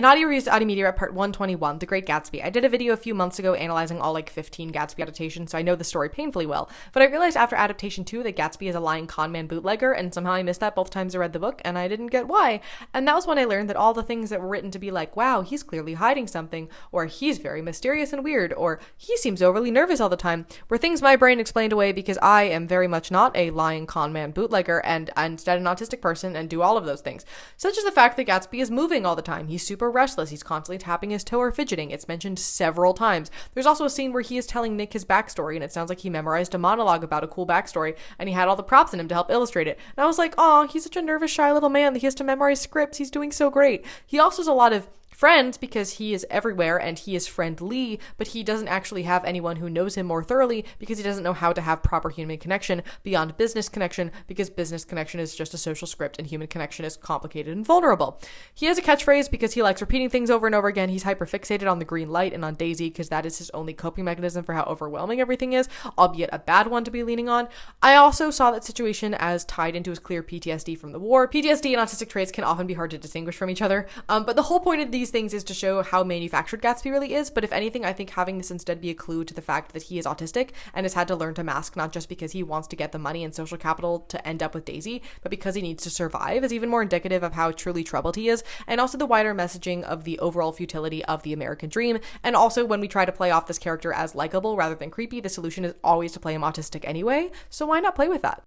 In Audio Reviews Audio Media at part 121, The Great Gatsby. I did a video a few months ago analyzing all 15 Gatsby adaptations, so I know the story painfully well. But I realized after adaptation 2 that Gatsby is a lying conman bootlegger, and somehow I missed that both times I read the book, and I didn't get why. And that was when I learned that all the things that were written to be like, wow, he's clearly hiding something, or he's very mysterious and weird, or he seems overly nervous all the time, were things my brain explained away because I am very much not a lying conman bootlegger, and instead an autistic person and do all of those things. Such as the fact that Gatsby is moving all the time. He's super restless. He's constantly tapping his toe or fidgeting. It's mentioned several times. There's also a scene where he is telling Nick his backstory, and it sounds like he memorized a monologue about a cool backstory, and he had all the props in him to help illustrate it. And I was like, aw, he's such a nervous, shy little man that he has to memorize scripts. He's doing so great. He also has a lot of friends because he is everywhere and he is friendly, but he doesn't actually have anyone who knows him more thoroughly because he doesn't know how to have proper human connection beyond business connection, because business connection is just a social script and human connection is complicated and vulnerable. He has a catchphrase because he likes repeating things over and over again. He's hyperfixated on the green light and on Daisy because that is his only coping mechanism for how overwhelming everything is, albeit a bad one to be leaning on. I also saw that situation as tied into his clear PTSD from the war. PTSD and autistic traits can often be hard to distinguish from each other, but the whole point of these things is to show how manufactured Gatsby really is. But if anything, I think having this instead be a clue to the fact that he is autistic and has had to learn to mask not just because he wants to get the money and social capital to end up with Daisy, but because he needs to survive, is even more indicative of how truly troubled he is, and also the wider messaging of the overall futility of the American dream. And also, when we try to play off this character as likable rather than creepy, the solution is always to play him autistic anyway, so why not play with that?